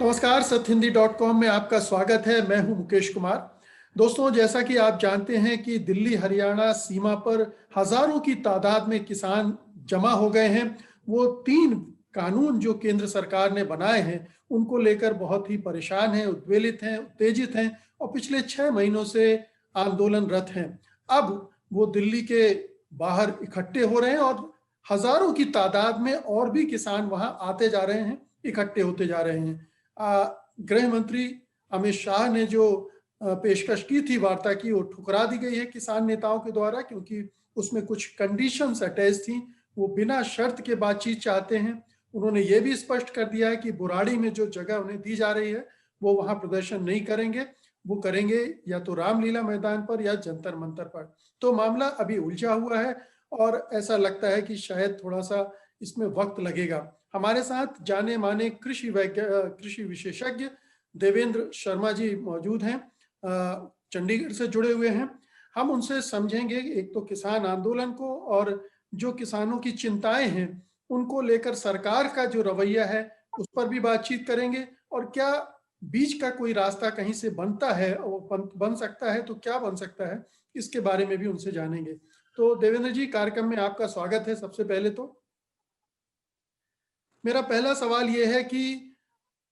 नमस्कार, सतहिंदी.com में आपका स्वागत है। मैं हूं मुकेश कुमार। दोस्तों, जैसा कि आप जानते हैं कि दिल्ली हरियाणा सीमा पर हजारों की तादाद में किसान जमा हो गए हैं। वो 3 कानून जो केंद्र सरकार ने बनाए हैं उनको लेकर बहुत ही परेशान हैं, उद्वेलित हैं, उत्तेजित हैं और पिछले 6 महीनों से आंदोलनरत हैं। अब वो दिल्ली के बाहर इकट्ठे हो रहे हैं और हजारों की तादाद में और भी किसान वहां आते जा रहे हैं, इकट्ठे होते जा रहे हैं। गृह मंत्री अमित शाह ने जो पेशकश की थी वार्ता की, वो ठुकरा दी गई है किसान नेताओं के द्वारा, क्योंकि उसमें कुछ कंडीशंस अटैच थी। वो बिना शर्त के बातचीत चाहते हैं। उन्होंने ये भी स्पष्ट कर दिया है कि बुराड़ी में जो जगह उन्हें दी जा रही है वो वहां प्रदर्शन नहीं करेंगे। वो करेंगे या तो रामलीला मैदान पर या जंतर मंतर पर। तो मामला अभी उलझा हुआ है और ऐसा लगता है कि शायद थोड़ा सा इसमें वक्त लगेगा। हमारे साथ जाने माने कृषि विशेषज्ञ देवेंद्र शर्मा जी मौजूद हैं, चंडीगढ़ से जुड़े हुए हैं। हम उनसे समझेंगे एक तो किसान आंदोलन को और जो किसानों की चिंताएं हैं उनको लेकर सरकार का जो रवैया है उस पर भी बातचीत करेंगे, और क्या बीच का कोई रास्ता कहीं से बनता है और बन सकता है तो क्या बन सकता है, इसके बारे में भी उनसे जानेंगे। तो देवेंद्र जी, कार्यक्रम में आपका स्वागत है। सबसे पहले तो मेरा पहला सवाल यह है कि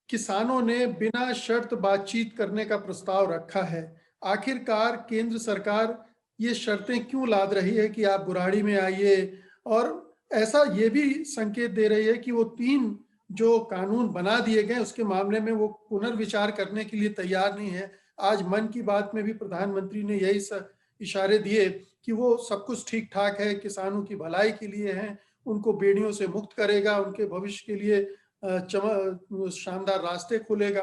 किसानों ने बिना शर्त बातचीत करने का प्रस्ताव रखा है। आखिरकार केंद्र सरकार ये शर्तें क्यों लाद रही है कि आप बुराड़ी में आइए, और ऐसा ये भी संकेत दे रही है कि वो 3 जो कानून बना दिए गए उसके मामले में वो पुनर्विचार करने के लिए तैयार नहीं है। आज मन की बात में भी प्रधानमंत्री ने यही इशारे दिए कि वो सब कुछ ठीक ठाक है, किसानों की भलाई के लिए है, उनको बेड़ियों से मुक्त करेगा, उनके भविष्य के लिए शानदार रास्ते खोलेगा।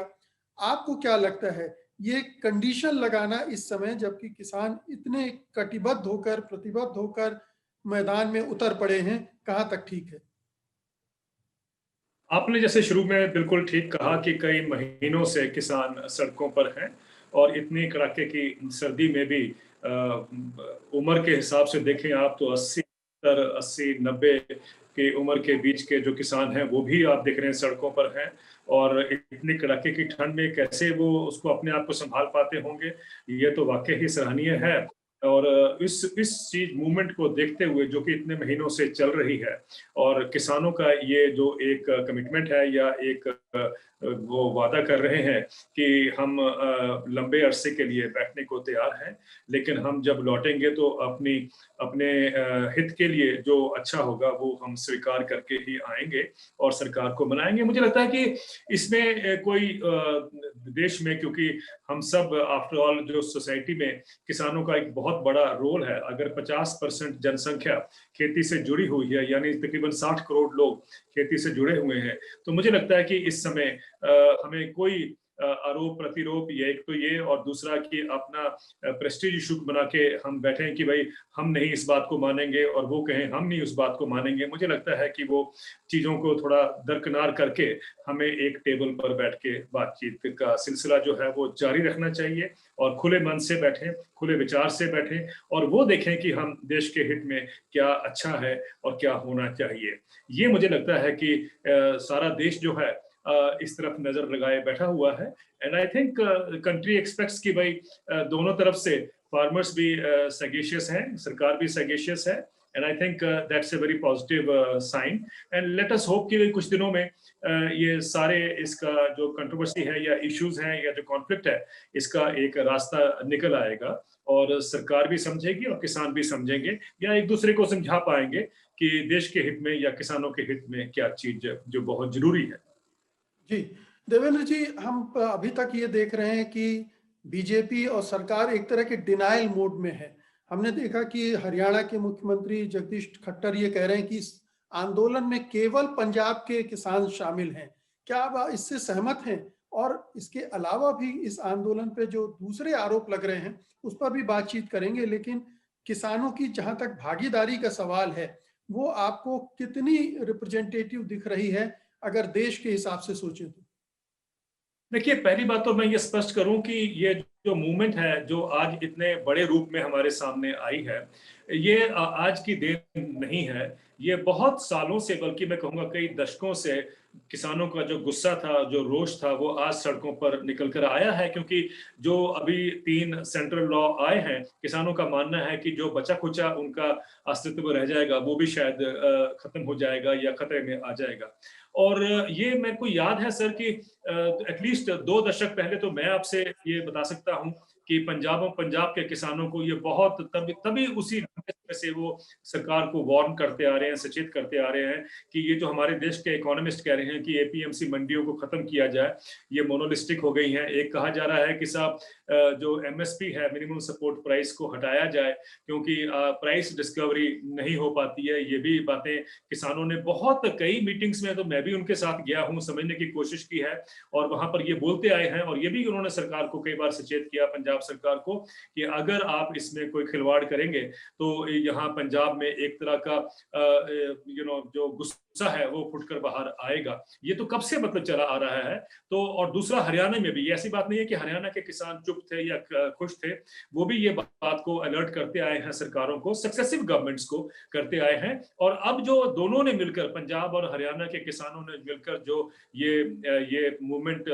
आपको क्या लगता है, ये कंडीशन लगाना इस समय जबकि किसान इतने कटिबद्ध होकर, प्रतिबद्ध होकर मैदान में उतर पड़े हैं, कहां तक ठीक है? आपने जैसे शुरू में बिल्कुल ठीक कहा कि कई महीनों से किसान सड़कों पर हैं और इतनी कड़ाके की सर्दी में भी उम्र के हिसाब से देखें आप तो 80 की उम्र के बीच के जो किसान हैं वो भी आप देख रहे हैं सड़कों पर हैं। और इतनी कड़ाके की ठंड में कैसे वो उसको अपने आप को संभाल पाते होंगे, ये तो वाकई ही सराहनीय है। और इस चीज मूवमेंट को देखते हुए जो कि इतने महीनों से चल रही है और किसानों का ये जो एक कमिटमेंट है या एक वो वादा कर रहे हैं कि हम लंबे अरसे के लिए बैठने को तैयार हैं, लेकिन हम जब लौटेंगे तो अपने हित के लिए जो अच्छा होगा वो हम स्वीकार करके ही आएंगे और सरकार को मनाएंगे। मुझे लगता है कि इसमें कोई देश में, क्योंकि हम सब आफ्टर ऑल जो सोसाइटी में किसानों का एक बहुत बड़ा रोल है। अगर 50% जनसंख्या खेती से जुड़ी हुई है, यानी तकरीबन 60 करोड़ लोग खेती से जुड़े हुए हैं, तो मुझे लगता है कि इस समय हमें कोई आरोप प्रतिरोप, ये एक तो ये, और दूसरा कि अपना प्रेस्टीज इशू बना के हम बैठे हैं कि भाई हम नहीं इस बात को मानेंगे और वो कहें हम नहीं उस बात को मानेंगे। मुझे लगता है कि वो चीजों को थोड़ा दरकिनार करके हमें एक टेबल पर बैठ के बातचीत का सिलसिला जो है वो जारी रखना चाहिए और खुले मन से बैठें, खुले विचार से बैठें और वो देखें कि हम देश के हित में क्या अच्छा है और क्या होना चाहिए। ये मुझे लगता है कि सारा देश जो है इस तरफ नजर लगाए बैठा हुआ है। And I think country aspects कि भाई दोनों तरफ से फार्मर्स भी सगेशियस हैं, सरकार भी सगेशियस है। And I think that's a very positive sign. And let us hope कि कुछ दिनों में ये सारे इसका जो कंट्रोवर्सी है या इश्यूज हैं या जो कॉन्फ्लिक्ट है, इसका एक रास्ता निकल आएगा और सरकार भी समझेगी और किसान भी समझेंगे या एक दूसरे को समझा पाएंगे कि देश के हित में या किसानों के हित में क्या चीज जो बहुत जरूरी है। जी देवेंद्र जी, हम अभी तक ये देख रहे हैं कि बीजेपी और सरकार एक तरह के डिनायल मोड में है। हमने देखा कि हरियाणा के मुख्यमंत्री जगदीश खट्टर ये कह रहे हैं कि इस आंदोलन में केवल पंजाब के किसान शामिल हैं। क्या आप इससे सहमत हैं? और इसके अलावा भी इस आंदोलन पे जो दूसरे आरोप लग रहे हैं उस पर भी बातचीत करेंगे, लेकिन किसानों की जहां तक भागीदारी का सवाल है वो आपको कितनी रिप्रेजेंटेटिव दिख रही है अगर देश के हिसाब से सोचें तो? देखिए, पहली बात तो मैं ये स्पष्ट करूं कि ये जो मूवमेंट है जो आज इतने बड़े रूप में हमारे सामने आई है, ये आज की देन नहीं है। ये बहुत सालों से, बल्कि मैं कहूँगा कई दशकों से किसानों का जो गुस्सा था, जो रोष था, वो आज सड़कों पर निकल कर आया है। क्योंकि जो अभी 3 सेंट्रल लॉ आए हैं, किसानों का मानना है कि जो बचा-खुचा उनका अस्तित्व रह जाएगा, वो भी शायद खत्म हो जाएगा या खतरे में आ जाएगा। और ये मेरे को याद है सर कि एटलीस्ट 2 दशक पहले तो मैं आपसे ये बता सकता हूँ कि पंजाब के किसानों को ये बहुत तभी उसी में से वो सरकार को वार्न करते आ रहे हैं, सचेत करते आ रहे हैं कि ये जो हमारे देश के इकोनॉमिस्ट कह रहे हैं कि एपीएमसी मंडियों को खत्म किया जाए, ये मोनोलिस्टिक हो गई हैं। एक कहा जा रहा है कि साहब जो एमएसपी है, मिनिमम सपोर्ट प्राइस को हटाया जाए क्योंकि प्राइस डिस्कवरी नहीं हो पाती है। ये भी बातें किसानों ने बहुत कई मीटिंग्स में, तो मैं भी उनके साथ गया हूँ, समझने की कोशिश की है और वहां पर ये बोलते आए हैं। और ये भी उन्होंने सरकार को कई बार सचेत किया, पंजाब सरकार को, कि अगर आप इसमें कोई खिलवाड़ करेंगे तो यहाँ पंजाब में एक तरह का जो गुस्सा है वो फुटकर बाहर आएगा। ये तो कब से मतलब चला आ रहा है। तो और दूसरा, हरियाणा में भी ऐसी बात नहीं है कि हरियाणा के किसान चुप थे या खुश थे, वो भी ये बात को अलर्ट करते आए हैं, सरकारों को, सक्सेसिव गवर्नमेंट्स को करते आए हैं। और अब जो दोनों ने मिलकर, पंजाब और हरियाणा के किसानों ने मिलकर जो ये मूवमेंट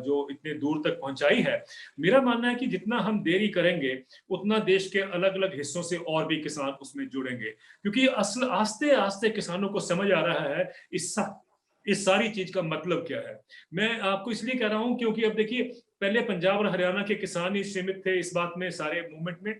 जो इतने दूर तक पहुंचाई है, मेरा मानना है कि जितना हम देरी करेंगे उतना देश के अलग अलग हिस्सों से और भी किसान उसमें जुड़ेंगे। क्योंकि असल आस्ते आस्ते किसानों को समझ आ रहा है इस सारी चीज का मतलब क्या है। मैं आपको इसलिए कह रहा हूं क्योंकि अब देखिए, पहले पंजाब और हरियाणा के किसान ही सीमित थे इस बात में, सारे मूवमेंट में।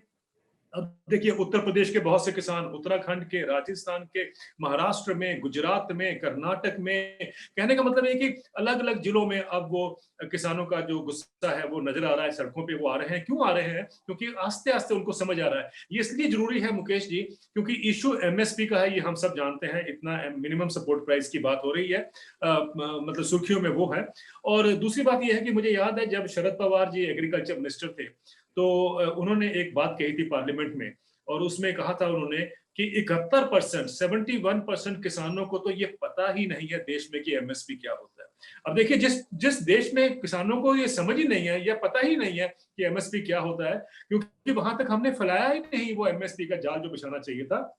अब देखिए, उत्तर प्रदेश के बहुत से किसान, उत्तराखंड के, राजस्थान के, महाराष्ट्र में, गुजरात में, कर्नाटक में, कहने का मतलब है कि अलग अलग जिलों में अब वो किसानों का जो गुस्सा है वो नजर आ रहा है, सड़कों पे वो आ रहे हैं। क्यों आ रहे हैं? क्योंकि आस्ते आस्ते उनको समझ आ रहा है। ये इसलिए जरूरी है मुकेश जी, क्योंकि इशू एमएसपी का है, ये हम सब जानते हैं। इतना मिनिमम सपोर्ट प्राइस की बात हो रही है, मतलब सुर्खियों में वो है। और दूसरी बात यह है कि मुझे याद है जब शरद पवार जी एग्रीकल्चर मिनिस्टर थे, तो उन्होंने एक बात कही थी पार्लियामेंट में, और उसमें कहा था उन्होंने कि 71%, 71% किसानों को तो ये पता ही नहीं है देश में कि एमएसपी क्या होता है। अब देखिए, जिस देश में किसानों को ये समझ ही नहीं है या पता ही नहीं है कि एमएसपी क्या होता है, क्योंकि वहां तक हमने फैलाया ही नहीं वो एमएसपी का जाल जो बिछाना चाहिए था,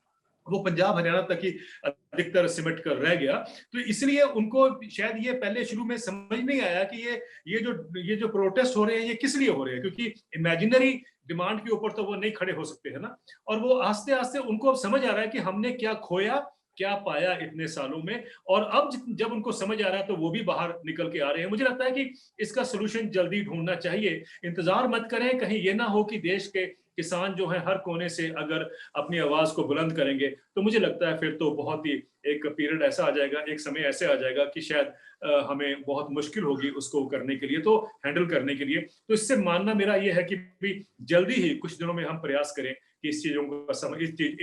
वो पंजाब हरियाणा तक ही अधिकतर सिमट कर रह गया। तो इसलिए उनको शायद ये पहले शुरू में समझ नहीं आया कि ये जो प्रोटेस्ट हो रहे हैं ये किस लिए हो रहे हैं, क्योंकि इमेजिनरी डिमांड के ऊपर तो वो नहीं खड़े हो सकते है ना। और वो आस्ते आस्ते उनको अब समझ आ रहा है कि हमने क्या खोया, क्या पाया इतने सालों में। और अब जब उनको समझ आ रहा है तो वो भी बाहर निकल के आ रहे हैं। मुझे लगता है कि इसका सोल्यूशन जल्दी ढूंढना चाहिए। इंतजार मत करें, कहीं ये ना हो कि देश के किसान जो है हर कोने से अगर अपनी आवाज को बुलंद करेंगे तो मुझे लगता है फिर तो बहुत ही एक पीरियड ऐसा आ जाएगा, एक समय ऐसे आ जाएगा कि शायद हमें बहुत मुश्किल होगी उसको करने के लिए, तो हैंडल करने के लिए। तो इससे मानना मेरा ये है कि भी जल्दी ही कुछ दिनों में हम प्रयास करें कि इस चीजों का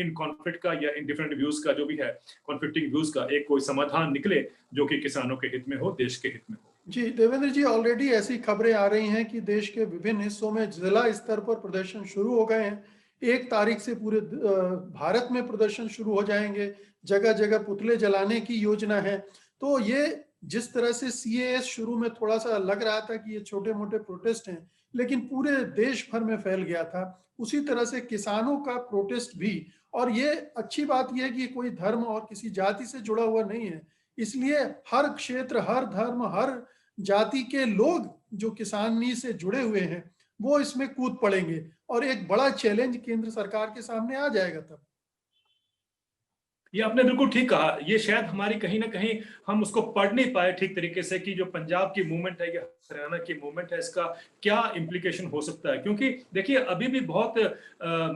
इन कॉन्फ्लिक्ट का या इन डिफरेंट व्यूज का जो भी है, कॉन्फ्लिक्टिंग व्यूज का एक कोई समाधान निकले जो कि किसानों के हित में हो, देश के हित में हो। जी देवेंद्र जी, ऑलरेडी ऐसी खबरें आ रही हैं कि देश के विभिन्न हिस्सों में जिला स्तर पर प्रदर्शन शुरू हो गए हैं। 1 तारीख से पूरे भारत में प्रदर्शन शुरू हो जाएंगे, जगह जगह पुतले जलाने की योजना है। तो ये जिस तरह से सीएएस शुरू में थोड़ा सा लग रहा था कि ये छोटे मोटे प्रोटेस्ट हैं, लेकिन पूरे देश भर में फैल गया था, उसी तरह से किसानों का प्रोटेस्ट भी। और ये अच्छी बात यह है कि कोई धर्म और किसी जाति से जुड़ा हुआ नहीं है, इसलिए हर क्षेत्र, हर धर्म, हर जाति के लोग जो किसानी से जुड़े हुए हैं वो इसमें कूद पड़ेंगे और एक बड़ा चैलेंज केंद्र सरकार के सामने आ जाएगा तब। ये आपने बिल्कुल ठीक कहा। ये शायद हमारी कहीं ना कहीं हम उसको पढ़ नहीं पाए ठीक तरीके से कि जो पंजाब की मूवमेंट है या हरियाणा की मूवमेंट है, इसका क्या इम्प्लीकेशन हो सकता है। क्योंकि देखिए, अभी भी बहुत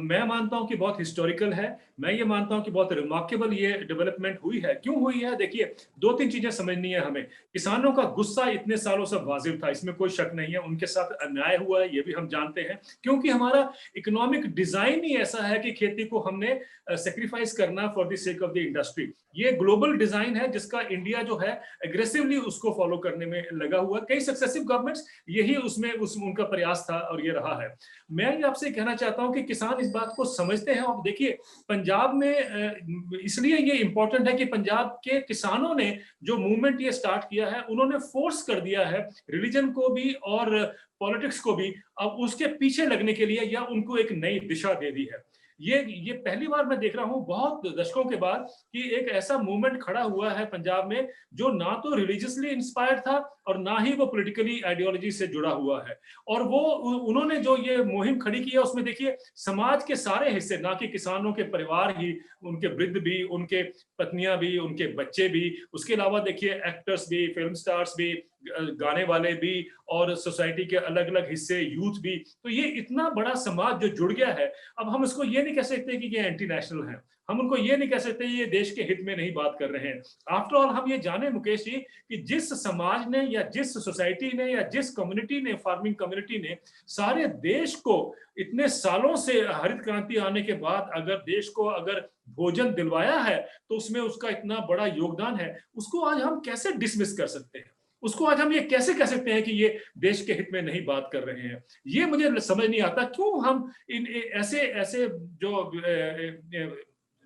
मैं मानता हूं कि बहुत हिस्टोरिकल है। मैं ये मानता हूं कि बहुत रिमार्केबल ये डेवलपमेंट हुई है। क्यों हुई है? देखिए, 2-3 चीजें समझनी है हमें। किसानों का गुस्सा इतने सालों से वाजिब था, इसमें कोई शक नहीं है। उनके साथ अन्याय हुआ है, ये भी हम जानते हैं, क्योंकि हमारा इकोनॉमिक डिजाइन ही ऐसा है कि खेती को हमने सेक्रीफाइस करना for the sake of the industry. ये ग्लोबल डिजाइन है जिसका इंडिया जो है एग्रेसिवली उसको फॉलो करने में लगा हुआ। कई सक्सेसिव गवर्नमेंट्स यही उसमें उनका प्रयास था और ये रहा है। मैं आपसे कहना चाहता हूं कि किसान इस बात को समझते हैं। और देखिए पंजाब में इसलिए ये इंपॉर्टेंट है कि पंजाब के किसानों ने जो मूवमेंट ये स्टार्ट किया है, उन्होंने फोर्स कर दिया है रिलीजन को भी और पॉलिटिक्स को भी अब उसके पीछे लगने के लिए, या उनको एक नई दिशा दे दी है। ये पहली बार मैं देख रहा हूं बहुत दशकों के बाद कि एक ऐसा मूवमेंट खड़ा हुआ है पंजाब में जो ना तो रिलीजियसली इंस्पायर्ड था और ना ही वो पॉलिटिकली आइडियोलॉजी से जुड़ा हुआ है। और वो उन्होंने जो ये मुहिम खड़ी की है उसमें देखिए समाज के सारे हिस्से, ना कि किसानों के परिवार ही, उनके वृद्ध भी, उनके पत्नियां भी, उनके बच्चे भी, उसके अलावा देखिए एक्टर्स भी, फिल्म स्टार्स भी, गाने वाले भी, और सोसाइटी के अलग अलग हिस्से, यूथ भी। तो ये इतना बड़ा समाज जो जुड़ गया है, अब हम इसको ये नहीं कह सकते कि ये एंटी नेशनल है, हम उनको ये नहीं कह सकते ये देश के हित में नहीं बात कर रहे हैं। आफ्टर ऑल हम ये जाने मुकेश जी कि जिस समाज ने या जिस सोसाइटी ने या जिस कम्युनिटी ने, फार्मिंग कम्युनिटी ने सारे देश को इतने सालों से हरित क्रांति आने के बाद अगर देश को अगर भोजन दिलवाया है, तो उसमें उसका इतना बड़ा योगदान है, उसको आज हम कैसे डिसमिस कर सकते हैं? उसको आज हम ये कैसे कह सकते हैं कि ये देश के हित में नहीं बात कर रहे हैं? ये मुझे समझ नहीं आता क्यों हम इन ऐसे ऐसे जो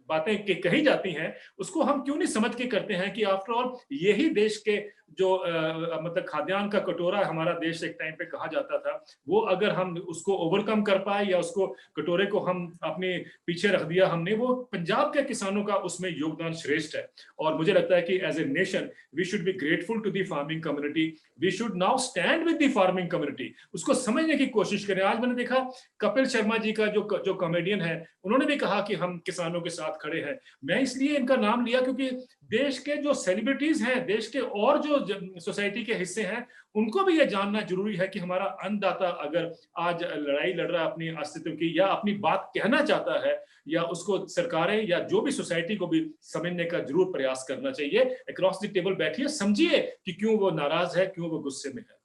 बातें कही जाती हैं उसको हम क्यों नहीं समझ के करते हैं कि आफ्टर ऑल यही देश के जो मतलब खाद्यान्न का कटोरा हमारा देश एक टाइम पे कहा जाता था, वो अगर हम उसको ओवरकम कर पाए या उसको कटोरे को हम अपने पीछे रख दिया हमने, वो पंजाब के किसानों का उसमें योगदान श्रेष्ठ है। और मुझे लगता है कि as a nation we should be grateful to the farming community, we should now stand with the farming community, उसको समझने की कोशिश करें। आज मैंने देखा कपिल शर्मा जी का जो कॉमेडियन है, उन्होंने भी कहा कि हम किसानों के साथ खड़े हैं। मैं इसलिए इनका नाम लिया क्योंकि देश के जो सेलिब्रिटीज हैं, देश के और जो सोसाइटी के हिस्से हैं, उनको भी ये जानना जरूरी है कि हमारा अन्नदाता अगर आज लड़ाई लड़ रहा है अपनी अस्तित्व की, या अपनी बात कहना चाहता है, या उसको सरकारें या जो भी सोसाइटी को भी समझने का जरूर प्रयास करना चाहिए। अक्रॉस द टेबल बैठिए, समझिए कि क्यों वो नाराज है, क्यों वो गुस्से में है।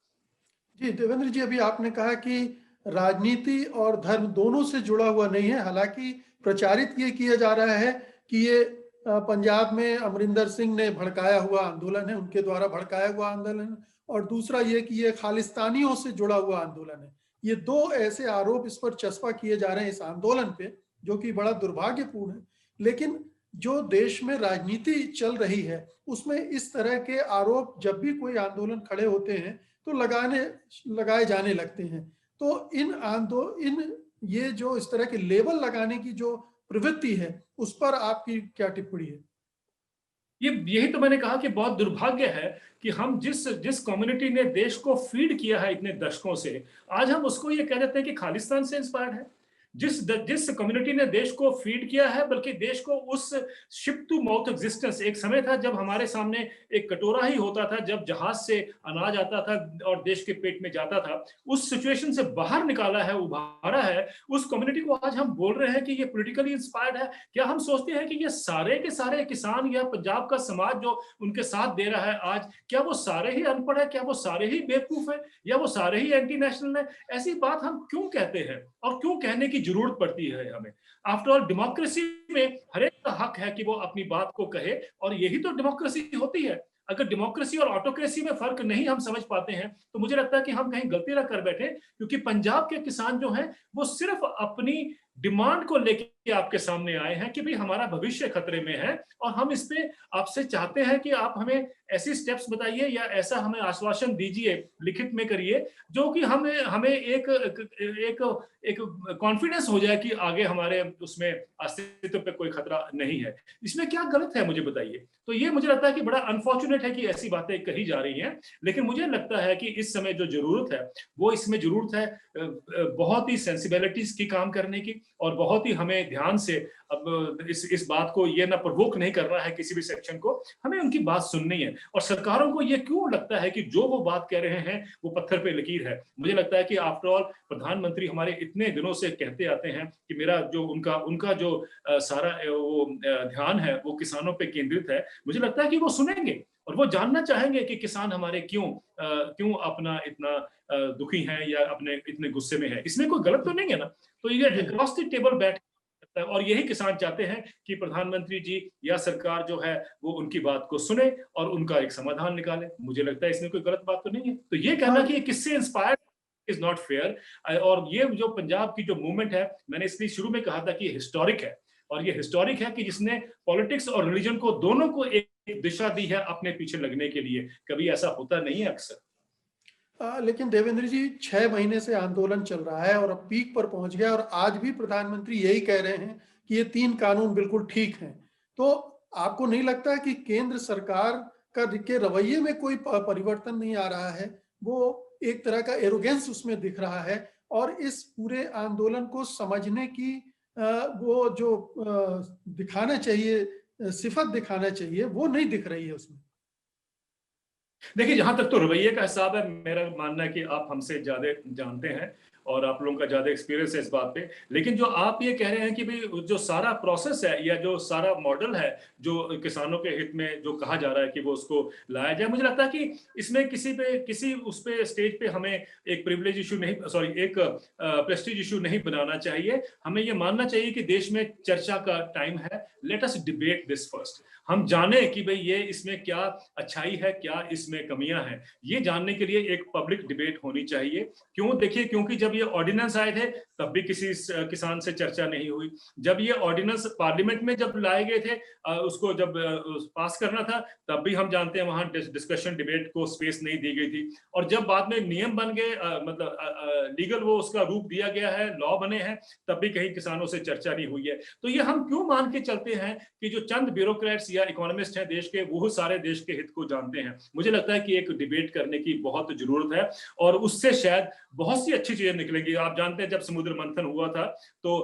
जी देवेंद्र जी, अभी आपने कहा कि राजनीति और धर्म दोनों से जुड़ा हुआ नहीं है। हालांकि प्रचारित ये किया जा रहा है कि ये पंजाब में अमरिंदर सिंह ने भड़काया हुआ आंदोलन है, उनके द्वारा भड़काया हुआ आंदोलन है, और दूसरा ये कि ये खालिस्तानियों से जुड़ा हुआ आंदोलन है। ये दो ऐसे आरोप इस पर चस्पा किए जा रहे हैं इस आंदोलन पे, जो कि बड़ा दुर्भाग्यपूर्ण है। लेकिन जो देश में राजनीति चल रही है उसमें इस तरह के आरोप जब भी कोई आंदोलन खड़े होते हैं तो लगाए जाने लगते हैं। तो इन ये जो इस तरह के लेबल लगाने की जो प्रवृत्ति है, उस पर आपकी क्या टिप्पणी है? यही तो मैंने कहा कि बहुत दुर्भाग्य है कि हम जिस कम्युनिटी ने देश को फीड किया है इतने दशकों से, आज हम उसको ये कह देते हैं कि खालिस्तान से इंस्पायर्ड है। जिस कम्युनिटी ने देश को फीड किया है, बल्कि देश को उस शिप टू माउथ एग्जिस्टेंस, एक समय था जब हमारे सामने एक कटोरा ही होता था, जब जहाज से अनाज आता था और देश के पेट में जाता था, उस सिचुएशन से बाहर निकाला है, उभारा है। उस कम्युनिटी को आज हम बोल रहे हैं कि ये पॉलिटिकली इंस्पायर्ड है। क्या हम सोचते हैं कि ये सारे के सारे किसान या पंजाब का समाज जो उनके साथ दे रहा है आज, क्या वो सारे ही अनपढ़ है, क्या वो सारे ही बेवकूफ है, या वो सारे ही एंटी नेशनल है? ऐसी बात हम क्यों कहते हैं और क्यों कहने की जरूरत पड़ती है हमें? आफ्टर ऑल डेमोक्रेसी में हर एक का हक है कि वो अपनी बात को कहे, और यही तो डेमोक्रेसी होती है। अगर डेमोक्रेसी और ऑटोक्रेसी में फर्क नहीं हम समझ पाते हैं तो मुझे लगता है कि हम कहीं गलती ना कर बैठे, क्योंकि पंजाब के किसान जो हैं वो सिर्फ अपनी डिमांड को लेकर आपके सामने आए हैं कि भाई हमारा भविष्य खतरे में है, और हम इस पे आपसे चाहते हैं कि आप हमें ऐसी स्टेप्स बताइए या ऐसा हमें आश्वासन दीजिए, लिखित में करिए, जो कि हमें एक कॉन्फिडेंस हो जाए कि आगे हमारे उसमें अस्तित्व पे कोई खतरा नहीं है। इसमें क्या गलत है मुझे बताइए? तो ये मुझे लगता है कि बड़ा अनफॉर्चुनेट है कि ऐसी बातें कही जा रही हैं। लेकिन मुझे लगता है कि इस समय जो जरूरत है वो इसमें जरूरत है बहुत ही सेंसिबिलिटीज की काम करने की, और बहुत ही हमें ध्यान से अब इस बात को ये ना प्रोवोक नहीं करना है किसी भी सेक्शन को, हमें उनकी बात सुननी है। और सरकारों को ये क्यों लगता है कि जो वो बात कह रहे हैं वो पत्थर पे लकीर है? मुझे लगता है कि आफ्टर ऑल प्रधानमंत्री हमारे इतने दिनों से कहते आते हैं कि मेरा जो उनका जो सारा वो ध्यान है वो किसानों पे केंद्रित है। मुझे लगता है कि वो सुनेंगे और वो जानना चाहेंगे कि किसान हमारे क्यों अपना इतना दुखी हैं या अपने इतने गुस्से में है। इसमें कोई गलत तो नहीं है ना? तो ये अक्रॉस द टेबल बैठ और यही किसान चाहते हैं कि प्रधानमंत्री जी या सरकार जो है वो उनकी बात को सुने और उनका एक समाधान निकाले। मुझे लगता है इसमें कोई गलत बात तो नहीं है। तो ये कहना कि किससे इंस्पायर इज नॉट फेयर। और ये जो पंजाब की जो मूवमेंट है, मैंने इसलिए शुरू में कहा था कि हिस्टोरिक है, और ये हिस्टोरिक है कि जिसने पॉलिटिक्स और रिलीजन को दोनों को एक दिशा दी है अपने पीछे लगने के लिए। कभी ऐसा होता नहीं है अक्सर। लेकिन देवेंद्र जी, 6 महीने से आंदोलन चल रहा है और अब पीक पर पहुंच गया, और आज भी प्रधानमंत्री यही कह रहे हैं कि ये 3 कानून बिल्कुल ठीक हैं। तो आपको नहीं लगता कि केंद्र सरकार के रवैये में कोई परिवर्तन नहीं आ रहा है? वो एक तरह का एरोगेंस उसमें दिख रहा है, और इस पूरे आंदोलन को समझने की वो जो दिखाना चाहिए, सिफत दिखाना चाहिए, वो नहीं दिख रही है उसमें। देखिए, जहां तक तो रवैये का हिसाब है, मेरा मानना है कि आप हमसे ज्यादा जानते हैं और आप लोगों का ज्यादा एक्सपीरियंस है इस बात पे। लेकिन जो आप ये कह रहे हैं कि भाई जो सारा प्रोसेस है या जो सारा मॉडल है जो किसानों के हित में जो कहा जा रहा है कि वो उसको लाया जाए, मुझे लगता है कि इसमें किसी उस पे स्टेज पे हमें एक प्रिविलेज इशू नहीं, सॉरी, एक प्रेस्टीज इशू नहीं बनाना चाहिए। हमें ये मानना चाहिए कि देश में चर्चा का टाइम है। Let us debate this first. हम जाने कि भाई ये इसमें क्या अच्छाई है, क्या इसमें कमियां हैं, ये जानने के लिए एक पब्लिक डिबेट होनी चाहिए। क्यों? देखिए, क्योंकि जब ये ऑर्डिनेंस आए थे तब भी किसी किसान से चर्चा नहीं हुई। जब ये ऑर्डिनेंस पार्लियामेंट में जब लाए गए थे, उसको जब पास करना था, तब भी हम जानते हैं वहां डिस्कशन डिबेट को स्पेस नहीं दी गई थी। और जब बाद में नियम बन गए, मतलब लीगल वो उसका रूप दिया गया है, लॉ बने हैं, तब भी कहीं किसानों से चर्चा नहीं हुई है। तो ये हम क्यों मान के चलते हैं कि जो चंद ब्यूरोक्रेट्स या इकोनॉमिस्ट हैं देश के, वो सारे देश के हित को जानते हैं? मुझे लगता है कि एक डिबेट करने की बहुत जरूरत है, और उससे शायद बहुत सी अच्छी चीजें निकलेंगी। आप जानते हैं, जब समुद्र मंथन हुआ था तो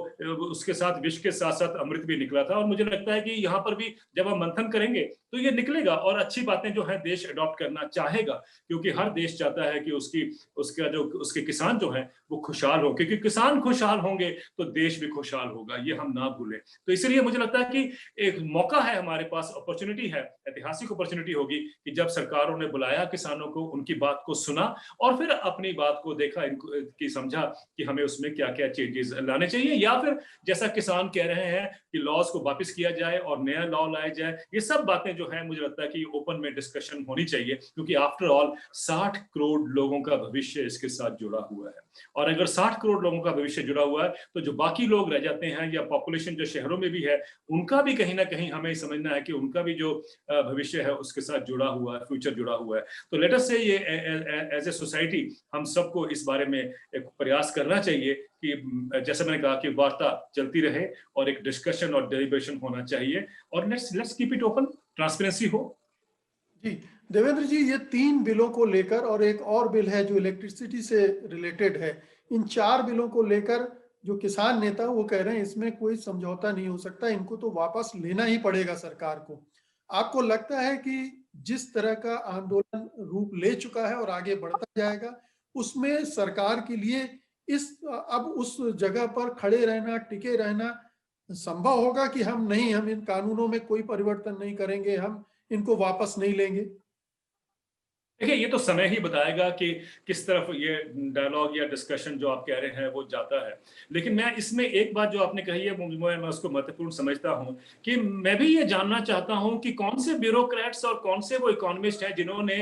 उसके साथ विष के साथ साथ अमृत भी निकला था, और मुझे लगता है कि यहाँ पर भी जब हम मंथन करेंगे तो ये निकलेगा, और अच्छी बातें जो है देश अडॉप्ट करना चाहेगा, क्योंकि हर देश चाहता है कि उसके किसान जो है वो खुशहाल हो, क्योंकि किसान खुशहाल होंगे तो देश भी खुशहाल होगा, ये हम ना भूलें। तो इसलिए मुझे लगता है कि एक मौका है हमारे पास, अपॉर्चुनिटी है, ऐतिहासिक अपॉर्चुनिटी होगी कि जब सरकारों ने बुलाया किसानों को, उनकी बात को सुना और फिर अपनी बात को देखा, इनको की समझा कि हमें उसमें क्या क्या चेंजेस लाने चाहिए, या फिर जैसा किसान कह रहे हैं कि लॉज को वापस किया जाए और नया लॉ लाया जाए। ये सब बातें जो है मुझे लगता है कि ओपन में डिस्कशन होनी चाहिए, क्योंकि आफ्टर ऑल 60 करोड़ लोगों का भविष्य इसके साथ जुड़ा हुआ है, और अगर 60 करोड़ लोगों का भविष्य जुड़ा हुआ है तो जो बाकी लोग रह जाते हैं, या पॉपुलेशन जो शहरों में भी है, उनका भी कहीं ना कहीं हमें समझना है कि उनका भी जो भविष्य है उसके साथ जुड़ा हुआ है, फ्यूचर जुड़ा हुआ है। तो लेट अस से ये एज ए सोसाइटी हम सबको इस बारे में एक प्रयास करना चाहिए कि जैसे मैंने कहा कि वार्ता चलती रहे और एक डिस्कशन और डेलिब्रेशन होना चाहिए, और let's keep it open, transparency हो। जी देवेंद्र जी, ये 3 बिलों को लेकर, और एक और बिल है जो इलेक्ट्रिसिटी से रिलेटेड है, इन 4 बिलों को लेकर जो किसान नेता वो कह रहे हैं इसमें कोई समझौता नहीं हो सकता, इनको तो वापस लेना ही पड़ेगा सरकार को। आपको लगता है कि जिस तरह का आंदोलन रूप ले चुका है और आगे बढ़ता जाएगा, उसमें सरकार के लिए अब उस जगह पर खड़े रहना, टिके रहना संभव होगा कि हम इन कानूनों में कोई परिवर्तन नहीं करेंगे, हम इनको वापस नहीं लेंगे? देखिए, ये तो समय ही बताएगा कि किस तरफ ये डायलॉग या डिस्कशन जो आप कह रहे हैं वो जाता है। लेकिन मैं इसमें एक बात जो आपने कही है मैं उसको महत्वपूर्ण समझता हूं, कि मैं भी ये जानना चाहता हूं कि कौन से ब्यूरोक्रेट्स और कौन से वो इकोनॉमिस्ट हैं जिन्होंने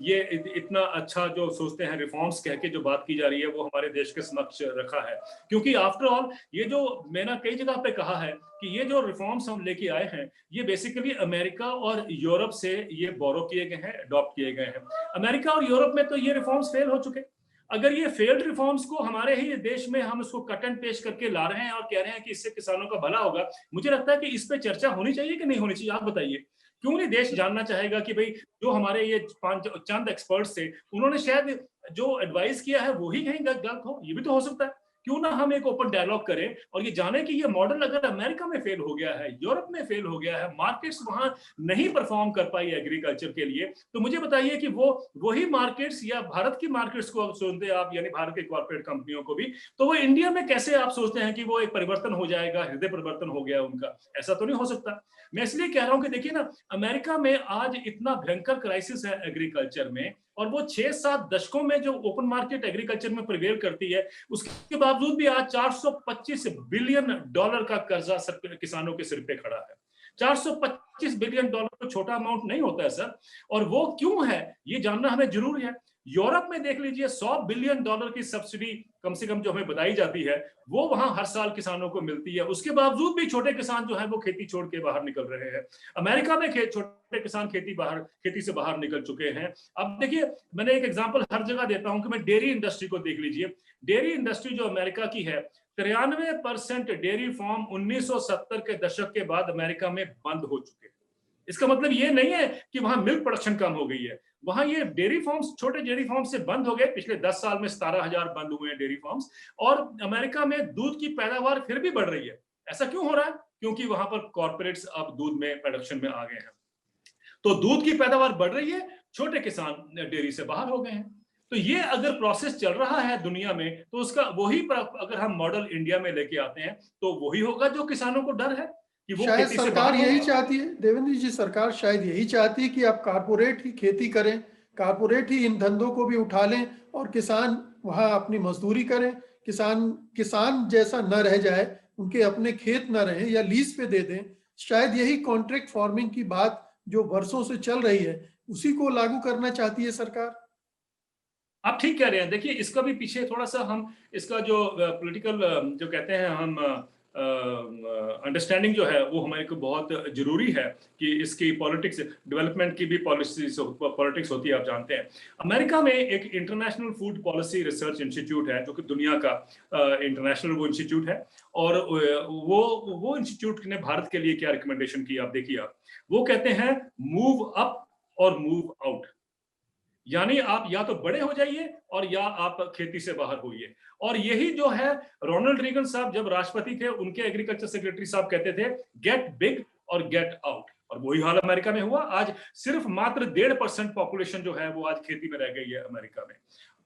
ये इतना अच्छा जो सोचते हैं रिफॉर्म्स कह के जो बात की जा रही है वो हमारे देश के समक्ष रखा है। क्योंकि आफ्टर ऑल ये जो मैंने कई जगह पे कहा है कि ये जो रिफॉर्म्स हम लेके आए हैं ये बेसिकली अमेरिका और यूरोप से ये बोरो किए गए हैं, अडॉप्ट किए गए हैं। अमेरिका और यूरोप में तो ये रिफॉर्म्स फेल हो चुके। अगर ये फेल्ड रिफॉर्म्स को हमारे ही देश में हम उसको कट एंड पेस्ट करके ला रहे हैं और कह रहे हैं कि इससे किसानों का भला होगा, मुझे लगता है कि इस पे चर्चा होनी चाहिए कि नहीं होनी चाहिए? आप बताइए, क्यों नहीं देश जानना चाहेगा कि भाई जो हमारे ये 5 चंद एक्सपर्ट्स थे उन्होंने शायद जो एडवाइस किया है वो ही कहीं गलत हो, ये भी तो हो सकता है। क्यों ना हम एक ओपन डायलॉग करें और ये जाने कि ये मॉडल अगर अमेरिका में फेल हो गया है, यूरोप में फेल हो गया है, मार्केट्स वहां नहीं परफॉर्म कर पाई एग्रीकल्चर के लिए, तो मुझे बताइए कि वही मार्केट्स या भारत की मार्केट्स को सुनते आप, यानी भारत के कॉर्पोरेट कंपनियों को भी, तो वो इंडिया में कैसे आप सोचते हैं कि वो एक परिवर्तन हो जाएगा, हृदय परिवर्तन हो गया उनका? ऐसा तो नहीं हो सकता। मैं इसलिए कह रहा हूं कि देखिए ना, अमेरिका में आज इतना भयंकर क्राइसिस है एग्रीकल्चर में, और वो 6-7 दशकों में जो ओपन मार्केट एग्रीकल्चर में प्रिवेल करती है, उसके बावजूद भी आज $425 बिलियन का कर्जा किसानों के सिर पे खड़ा है। $425 बिलियन तो छोटा अमाउंट नहीं होता है सर। और वो क्यों है ये जानना हमें जरूरी है। यूरोप में देख लीजिए $100 बिलियन की सब्सिडी कम से कम जो हमें बताई जाती है वो वहां हर साल किसानों को मिलती है। उसके बावजूद भी छोटे किसान जो है वो खेती छोड़ के बाहर निकल रहे हैं। अमेरिका में छोटे किसान खेती से बाहर निकल चुके हैं। अब देखिए, मैंने एक एग्जांपल हर जगह देता हूं कि मैं डेयरी इंडस्ट्री को देख लीजिए। डेयरी इंडस्ट्री जो अमेरिका की है, 93% डेयरी फार्म 1970 के दशक के बाद अमेरिका में बंद हो चुके हैं। इसका मतलब ये नहीं है कि वहां मिल्क प्रोडक्शन कम हो गई है, वहां ये डेयरी फार्म्स, छोटे डेयरी फार्म्स से बंद हो गए। पिछले 10 साल में 17,000 बंद हुए हैं डेयरी फार्म्स। और अमेरिका में दूध की पैदावार फिर भी बढ़ रही है। ऐसा क्यों हो रहा है? क्योंकि वहां पर कॉर्पोरेट्स अब दूध में प्रोडक्शन में आ गए हैं। तो दूध की पैदावार बढ़ रही है, छोटे किसान डेयरी से बाहर हो गए हैं। तो ये अगर प्रोसेस चल रहा है दुनिया में, तो उसका वही अगर हम मॉडल इंडिया में लेके आते हैं तो वही होगा जो किसानों को डर है कि वो शायद खेती से सरकार बाहर यही होगा। चाहती है, देवेंद्र जी, सरकार शायद यही चाहती है कि आप कारपोरेट ही खेती करें, कारपोरेट ही इन धंधों को भी उठा लें और किसान वहां अपनी मजदूरी करें। किसान जैसा न रह जाए, उनके अपने खेत न रहे या लीज पे दे दें। शायद यही कॉन्ट्रैक्ट फार्मिंग की बात जो वर्षों से चल रही है, उसी को लागू करना चाहती है सरकार। आप ठीक कह रहे हैं। देखिए, इसका भी पीछे थोड़ा सा हम इसका जो पॉलिटिकल जो कहते हैं हम अंडरस्टैंडिंग जो है वो हमारे को बहुत जरूरी है कि इसकी पॉलिटिक्स डेवलपमेंट की भी पॉलिटिक्स होती है। आप जानते हैं अमेरिका में एक international food policy research institute है जो कि दुनिया का इंटरनेशनल वो इंस्टीट्यूट है। और वो इंस्टीट्यूट ने भारत के लिए क्या रिकमेंडेशन की, आप देखिए। आप वो कहते हैं मूव अप और मूव आउट। यानी आप या तो बड़े हो जाइए और या आप खेती से बाहर होइए। और यही जो है रोनाल्ड रीगन साहब जब राष्ट्रपति थे, उनके एग्रीकल्चर सेक्रेटरी साहब कहते थे गेट बिग और गेट आउट। और वही हाल अमेरिका में हुआ। आज सिर्फ मात्र 1.5% पॉपुलेशन जो है वो आज खेती में रह गई है अमेरिका में।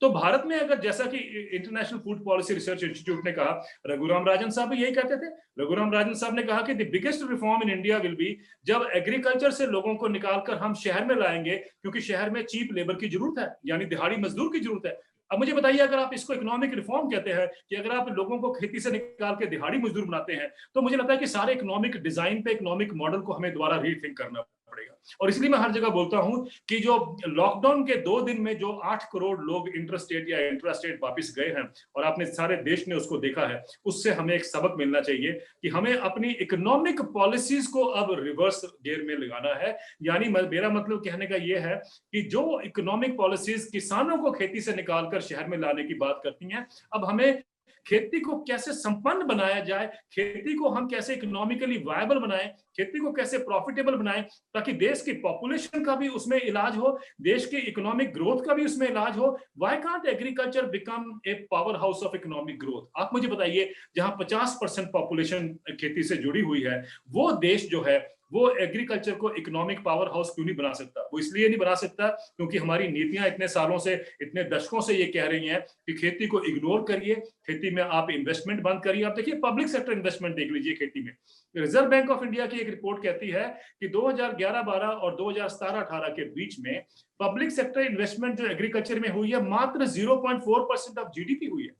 तो भारत में अगर, जैसा कि international food policy research institute ने कहा, रघुराम राजन साहब भी यही कहते थे। रघुराम राजन साहब ने कहा कि the biggest reform in India will be जब एग्रीकल्चर से लोगों को निकालकर हम शहर में लाएंगे, क्योंकि शहर में चीप लेबर की जरूरत है, यानी दिहाड़ी मजदूर की जरूरत है। अब मुझे बताइए, अगर आप इसको इकोनॉमिक रिफॉर्म कहते हैं कि अगर आप लोगों को खेती से निकाल के दिहाड़ी मजदूर बनाते हैं, तो मुझे लगता है कि सारे इकोनॉमिक डिजाइन पे, इकोनॉमिक मॉडल को हमें दोबारा रीथिंक करना पड़ेगा। और इसलिए मैं हर जगह बोलता हूं कि जो लॉकडाउन के 2 दिन में जो 8 करोड़ लोग इंटरस्टेट या इंट्रास्टेट वापस गए हैं और आपने सारे देश ने उसको देखा है, उससे हमें एक सबक मिलना चाहिए कि हमें अपनी इकोनॉमिक पॉलिसीज को अब रिवर्स गियर में लगाना है। यानी मेरा मतलब कहने का यह है कि जो इकोनॉमिक पॉलिसीज किसानों को खेती से निकालकर शहर में लाने की बात करती हैं, अब हमें खेती को कैसे संपन्न बनाया जाए, खेती को हम कैसे इकोनॉमिकली वायबल बनाएं, खेती को कैसे प्रॉफिटेबल बनाएं, ताकि देश की पॉपुलेशन का भी उसमें इलाज हो, देश की इकोनॉमिक ग्रोथ का भी उसमें इलाज हो। Why can't agriculture become a power house of economic growth? आप मुझे बताइए, जहां 50% पॉपुलेशन खेती से जुड़ी हुई है, वो देश जो है वो एग्रीकल्चर को इकोनॉमिक पावर हाउस क्यों नहीं बना सकता? वो इसलिए नहीं बना सकता क्योंकि हमारी नीतियां इतने सालों से, इतने दशकों से ये कह रही हैं कि खेती को इग्नोर करिए, खेती में आप इन्वेस्टमेंट बंद करिए। आप देखिए, पब्लिक सेक्टर इन्वेस्टमेंट देख लीजिए खेती में। रिजर्व बैंक ऑफ इंडिया की एक रिपोर्ट कहती है कि 2011-12 और 2017-18 के बीच में पब्लिक सेक्टर इन्वेस्टमेंट जो एग्रीकल्चर में हुई है, मात्र 0.4% ऑफ जीडीपी हुई है।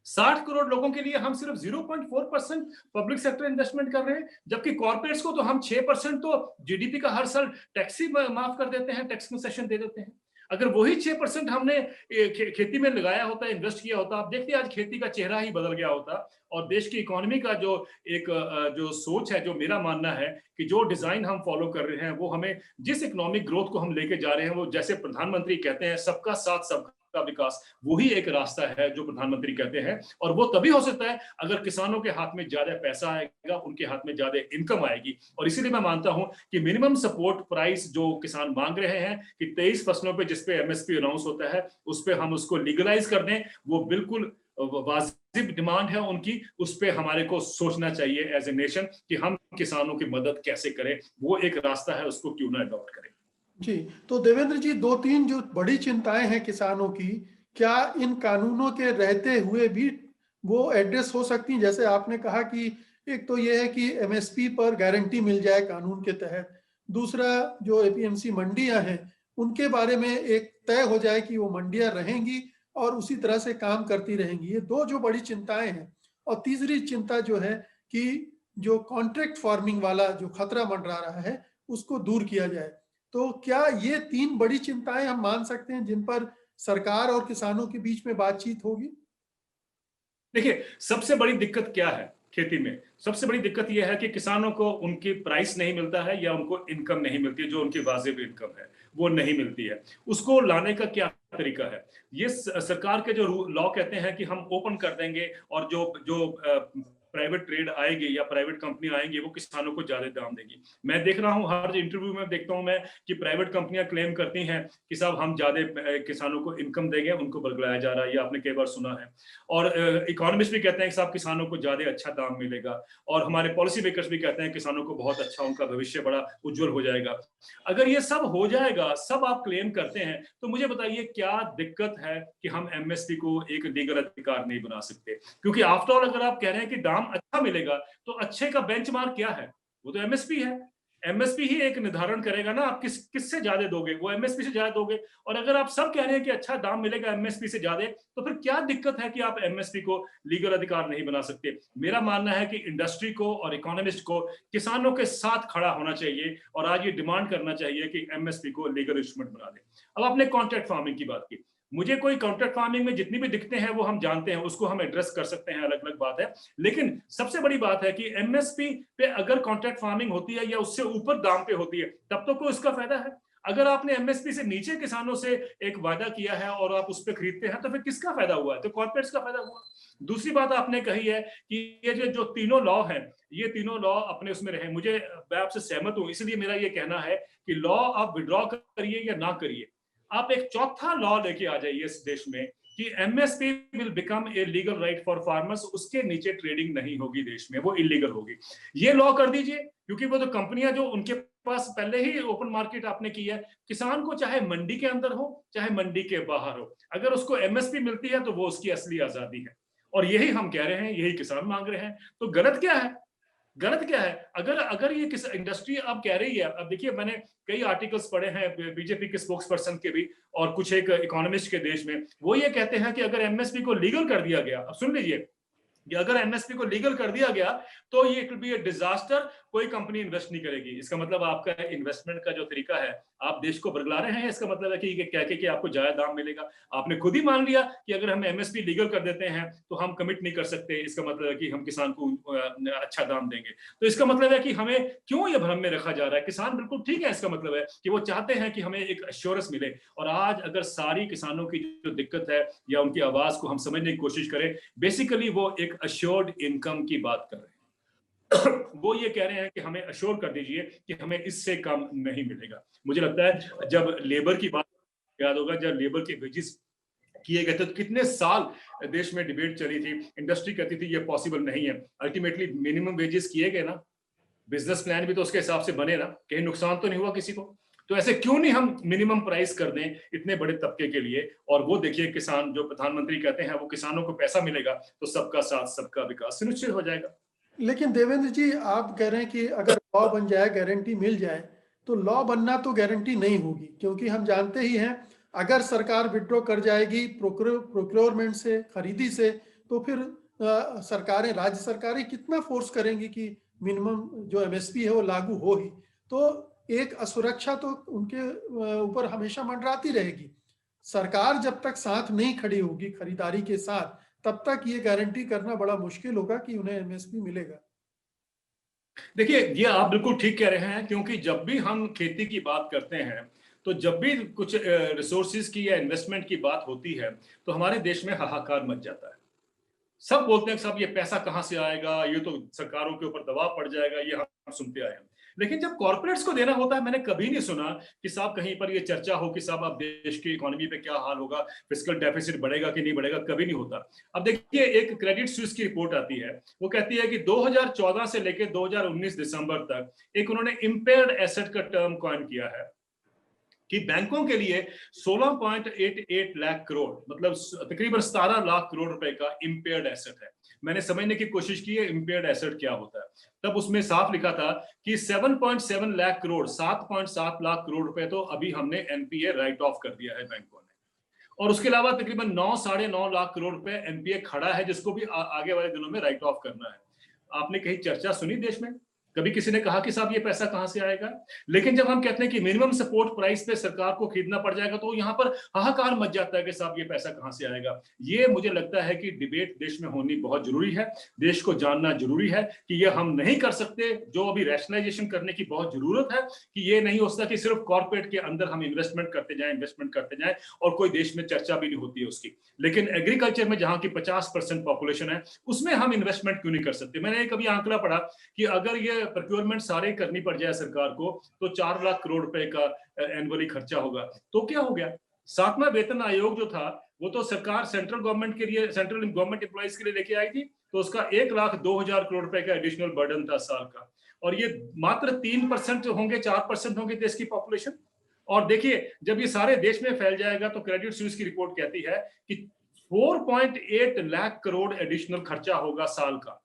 60 करोड़ लोगों के लिए हम सिर्फ 0.4% पब्लिक सेक्टर इन्वेस्टमेंट कर रहे हैं, जबकि कॉर्पोरेट्स को तो हम 6% तो जीडीपी का हर साल टैक्स ही माफ कर देते हैं, टैक्स कंसेशन दे देते हैं। अगर वही 6% हमने खेती में लगाया होता, इन्वेस्ट किया होता, आप देखते आज खेती का चेहरा ही बदल गया होता। और देश की इकोनॉमी का जो एक जो सोच है, जो मेरा मानना है कि जो डिजाइन हम फॉलो कर रहे हैं, वो हमें जिस इकोनॉमिक ग्रोथ को हम लेके जा रहे हैं, वो जैसे प्रधानमंत्री कहते हैं सबका साथ सबका विकास, वही एक रास्ता है जो प्रधानमंत्री कहते हैं। और वो तभी हो सकता है अगर किसानों के हाथ में ज्यादा पैसा आएगा, उनके हाथ में ज्यादा इनकम आएगी। और इसीलिए मैं मानता हूं कि मिनिमम सपोर्ट प्राइस जो किसान मांग रहे हैं कि 23 फसलों पे जिसपे एमएसपी अनाउंस होता है, उस पे हम उसको लीगलाइज कर दें, वो बिल्कुल वाजिब डिमांड है उनकी। उस पे हमारे को सोचना चाहिए एज ए नेशन कि हम किसानों की मदद कैसे करें। वो एक रास्ता है, उसको क्यों ना अडॉप्ट करें। जी, तो देवेंद्र जी, 2-3 जो बड़ी चिंताएं हैं किसानों की, क्या इन कानूनों के रहते हुए भी वो एड्रेस हो सकती हैं? जैसे आपने कहा कि एक तो ये है कि एमएसपी पर गारंटी मिल जाए कानून के तहत, दूसरा जो एपीएमसी मंडियां हैं उनके बारे में एक तय हो जाए कि वो मंडियां रहेंगी और उसी तरह से काम करती रहेंगी। ये दो जो बड़ी चिंताएं हैं। और तीसरी चिंता जो है कि जो कॉन्ट्रैक्ट फार्मिंग वाला जो खतरा मंडरा रहा है उसको दूर किया जाए। तो क्या ये तीन बड़ी चिंताएं हम मान सकते हैं जिन पर सरकार और किसानों के बीच में बातचीत होगी? देखिए, सबसे बड़ी दिक्कत क्या है खेती में? सबसे बड़ी दिक्कत यह है कि किसानों को उनकी प्राइस नहीं मिलता है या उनको इनकम नहीं मिलती है, जो उनकी वाजिब इनकम है वो नहीं मिलती है। उसको लाने का क्या तरीका है? ये सरकार के जो लॉ कहते हैं कि हम ओपन कर देंगे और जो जो प्राइवेट ट्रेड आएगी या प्राइवेट कंपनी आएंगी वो किसानों को ज्यादा दाम देगी। मैं देख रहा हूं, हर इंटरव्यू में देखता हूं मैं कि प्राइवेट कंपनियां क्लेम करती हैं कि साहब हम ज्यादा किसानों को इनकम देंगे, उनको बरगलाया जा रहा है, ये आपने कई बार सुना है। और इकोनॉमिस्ट भी कहते हैं कि साहब किसानों को ज्यादा अच्छा दाम मिलेगा, और हमारे पॉलिसी मेकर्स भी कहते हैं किसानों को बहुत अच्छा, उनका भविष्य बड़ा उज्जवल हो जाएगा। अगर ये सब हो जाएगा, सब आप क्लेम करते हैं, तो मुझे बताइए क्या दिक्कत है कि हम एमएसपी को एक लीगल अधिकार नहीं बना सकते? क्योंकि आफ्टर ऑल अगर आप कह रहे हैं कि दाम अच्छा मिलेगा, तो अच्छे का बेंचमार्क क्या है? वो तो एमएसपी है। एमएसपी ही एक निर्धारण करेगा ना आप किससे ज्यादा दोगे, वो एमएसपी से ज्यादा दोगे। और अगर आप सब कह रहे हैं कि अच्छा दाम मिलेगा एमएसपी से ज्यादा, तो फिर क्या दिक्कत है कि आप एमएसपी को लीगल अधिकार नहीं बना सकते? मेरा मानना है कि इंडस्ट्री को और इकोनॉमिस्ट को किसानों के साथ खड़ा होना चाहिए और आज ये डिमांड करना चाहिए कि एमएसपी को लीगल इंस्ट्रूमेंट बना दे। अब आपने कॉन्ट्रैक्ट फार्मिंग की बात की, मुझे कोई कॉन्ट्रैक्ट फार्मिंग में जितनी भी दिक्कतें हैं वो हम जानते हैं, उसको हम एड्रेस कर सकते हैं, अलग अलग बात है। लेकिन सबसे बड़ी बात है कि एमएसपी पे अगर कॉन्ट्रैक्ट फार्मिंग होती है या उससे ऊपर दाम पे होती है, तब तो कोई उसका फायदा है। अगर आपने एमएसपी से नीचे किसानों से एक वादा किया है और आप उस पर खरीदते हैं, तो फिर किसका फायदा हुआ है? तो कॉर्पोरेट्स का फायदा हुआ। दूसरी बात आपने कही है कि ये जो तीनों लॉ हैं, ये तीनों लॉ अपने उसमें रहे। मैं आपसे सहमत हूं, इसलिए मेरा ये कहना है कि लॉ आप विड्रॉ करिए या ना करिए, आप एक चौथा लॉ लेके आ जाइए इस देश में कि MSP will become a legal right for farmers. उसके नीचे ट्रेडिंग नहीं होगी देश में, वो इलीगल होगी। ये लॉ कर दीजिए, क्योंकि वो तो कंपनियां जो उनके पास पहले ही ओपन मार्केट आपने की है, किसान को चाहे मंडी के अंदर हो चाहे मंडी के बाहर हो, अगर उसको एमएसपी मिलती है तो वो उसकी असली आजादी है। और यही हम कह रहे हैं, यही किसान मांग रहे हैं। तो गलत क्या है? गलत क्या है? अगर अगर ये किस इंडस्ट्री अब कह रही है, अब देखिए मैंने कई आर्टिकल्स पढ़े हैं बीजेपी के स्पोक्स पर्सन के भी और कुछ एक इकोनॉमिस्ट के देश में, वो ये कहते हैं कि अगर एमएसपी को लीगल कर दिया गया, अब सुन लीजिए, कि अगर एमएसपी को लीगल कर दिया गया तो ये it will be A disaster, कोई कंपनी इन्वेस्ट नहीं करेगी। इसका मतलब आपका इन्वेस्टमेंट का जो तरीका है, आप देश को बरगला रहे हैं। इसका मतलब है कि कह के कि आपको ज्यादा दाम मिलेगा। आपने खुद ही मान लिया कि अगर हम एमएसपी लीगल कर देते हैं तो हम कमिट नहीं कर सकते, इसका मतलब है कि हम किसान को अच्छा दाम देंगे। तो इसका मतलब है कि हमें क्यों ये भ्रम में रखा जा रहा है? किसान बिल्कुल ठीक है, इसका मतलब है कि वो चाहते हैं कि हमें एक एश्योरेंस मिले। और आज अगर सारी किसानों की जो दिक्कत है या उनकी आवाज को हम समझने की कोशिश करें, बेसिकली वो एक अश्योर्ड इनकम की बात कर रहे हैं। वो ये कह रहे हैं कि हमें अश्योर कर दीजिए कि हमें इससे कम नहीं मिलेगा। मुझे लगता है जब लेबर की बात, याद होगा जब लेबर के वेजेस किए गए थे तो कितने साल देश में डिबेट चली थी, इंडस्ट्री कहती थी ये पॉसिबल नहीं है। अल्टीमेटली मिनिमम वेजेस किए गए ना, बिजनेस प्लान भी तो उसके हिसाब से बने ना, कहीं नुकसान तो नहीं हुआ किसी को। तो ऐसे क्यों नहीं हम मिनिमम प्राइस कर दें इतने बड़े तबके के लिए? और वो देखिए किसान, जो प्रधानमंत्री कहते हैं वो किसानों को पैसा मिलेगा तो सबका साथ सबका विकास सुनिश्चित हो जाएगा। लेकिन देवेंद्र जी, आप कह रहे हैं कि अगर लॉ बन जाए, गारंटी मिल जाए, तो लॉ बनना तो गारंटी नहीं होगी, क्योंकि हम जानते ही हैं अगर सरकार विड्रॉ कर जाएगी प्रोक्योरमेंट से, खरीदी से, तो फिर सरकारें, राज्य सरकारें कितना फोर्स करेंगी कि मिनिमम जो एमएसपी है वो लागू हो ही। तो एक असुरक्षा तो उनके ऊपर हमेशा मंडराती रहेगी। सरकार जब तक साथ नहीं खड़ी होगी खरीदारी के साथ, तब तक ये गारंटी करना बड़ा मुश्किल होगा कि उन्हें एमएसपी मिलेगा। देखिए ये आप बिल्कुल ठीक कह रहे हैं, क्योंकि जब भी हम खेती की बात करते हैं तो जब भी कुछ रिसोर्सेज की या इन्वेस्टमेंट की बात होती है तो हमारे देश में हाहाकार मच जाता है। सब बोलते हैं साहब ये पैसा कहां से आएगा, ये तो सरकारों के ऊपर दबाव पड़ जाएगा, ये हम सुनते आए हैं। लेकिन जब कॉर्पोरेट्स को देना होता है, मैंने कभी नहीं सुना कि साहब कहीं पर ये चर्चा हो कि साहब अब देश की इकोनॉमी पे क्या हाल होगा, फिस्कल डेफिसिट बढ़ेगा कि नहीं बढ़ेगा, कभी नहीं होता। अब देखिए एक क्रेडिट स्विस की रिपोर्ट आती है, वो कहती है कि 2014 से लेकर 2019 दिसंबर तक एक उन्होंने इम्पेयर्ड एसेट का टर्म कॉइन किया है कि बैंकों के लिए 16.88 लाख करोड़, मतलब तकरीबन 17 लाख करोड़ रुपए का इम्पेयर्ड एसेट है। मैंने समझने की कोशिश की है इम्पेयर्ड एसेट क्या होता है। तब उसमें साफ लिखा था कि 7.7 लाख करोड़, 7.7 लाख करोड़ रुपए तो अभी हमने एनपीए राइट ऑफ कर दिया है बैंकों ने, और उसके अलावा तकरीबन 9-9.5 लाख करोड़ रुपए एनपीए खड़ा है जिसको भी आगे वाले दिनों में राइट ऑफ करना है। आपने कहीं चर्चा सुनी देश में? कभी किसी ने कहा कि साहब ये पैसा कहां से आएगा? लेकिन जब हम कहते हैं कि मिनिमम सपोर्ट प्राइस पे सरकार को खरीदना पड़ जाएगा तो यहाँ पर हाहाकार मच जाता है कि साहब ये पैसा कहां से आएगा। ये मुझे लगता है कि डिबेट देश में होनी बहुत जरूरी है, देश को जानना जरूरी है कि ये हम नहीं कर सकते। जो अभी रैशनलाइजेशन करने की बहुत जरूरत है कि ये नहीं हो सकता कि सिर्फ कॉर्पोरेट के अंदर हम इन्वेस्टमेंट करते जाएं और कोई देश में चर्चा भी नहीं होती है उसकी। लेकिन एग्रीकल्चर में जहां की 50% पॉपुलेशन है उसमें हम इन्वेस्टमेंट क्यों नहीं कर सकते? मैंने एक अभी आंकड़ा पढ़ा कि अगर ये प्रोक्योरमेंट सारे करनी पड़ जाए सरकार को तो 4 लाख करोड़ रुपए का एनुअली खर्चा होगा। तो क्या हो गया? 7वां वेतन आयोग जो था वो तो सरकार सेंट्रल गवर्नमेंट के लिए, सेंट्रल गवर्नमेंट एम्प्लॉइज के लिए लेके आई थी, तो उसका 1,02,000 करोड़ रुपए का एडिशनल बर्डन था साल का, और ये मात्र 3% होंगे, 4% होंगे देश की पॉपुलेशन। और देखिए जब ये सारे देश में फैल जाएगा तो क्रेडिट स्विस की रिपोर्ट कहती है कि 4.8 लाख करोड़ एडिशनल खर्चा होगा साल का।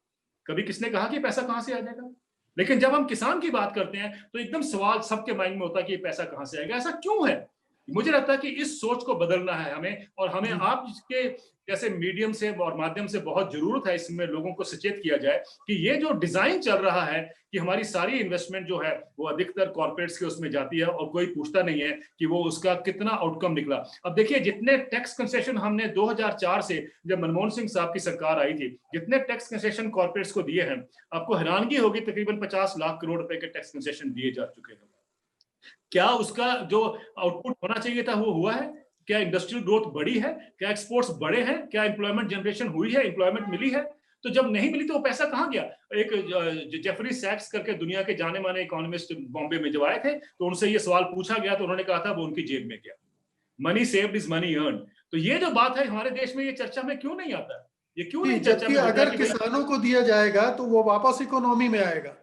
कभी किसने कहा कि पैसा कहां से आ जाएगा? लेकिन जब हम किसान की बात करते हैं तो एकदम सवाल सबके माइंड में होता है कि ये पैसा कहां से आएगा। ऐसा क्यों है? मुझे लगता है कि इस सोच को बदलना है हमें, और हमें आपके जैसे मीडियम से और माध्यम से बहुत जरूरत है इसमें लोगों को सचेत किया जाए कि ये जो डिजाइन चल रहा है कि हमारी सारी इन्वेस्टमेंट जो है वो अधिकतर कॉर्पोरेट्स के उसमें जाती है और कोई पूछता नहीं है कि वो उसका कितना आउटकम निकला। अब देखिए जितने टैक्स कंसेशन हमने 2004 से जब मनमोहन सिंह साहब की सरकार आई थी, जितने टैक्स कंसेशन कॉर्पोरेट्स को दिए हैं, आपको हैरानगी होगी तकरीबन 50 लाख करोड़ रुपए के टैक्स कंसेशन दिए जा चुके हैं। क्या उसका जो आउटपुट होना चाहिए था वो हुआ है? क्या इंडस्ट्रियल ग्रोथ बढ़ी है? क्या एक्सपोर्ट्स बढ़े हैं? क्या एम्प्लॉयमेंट जनरेशन हुई है? एम्प्लॉयमेंट मिली है? तो जब नहीं मिली तो वो पैसा कहां गया? एक जेफरी सैक्स करके दुनिया के जाने माने इकोनॉमिस्ट बॉम्बे में जब आए थे तो उनसे ये सवाल पूछा गया तो उन्होंने कहा था वो उनकी जेब में गया। Money saved is money earn. तो ये जो बात है हमारे देश में ये चर्चा में क्यों नहीं आता? ये क्यों नहीं चर्चा जबकि में होता अगर किसानों को दिया जाएगा तो वो वापस इकोनॉमी में आएगा,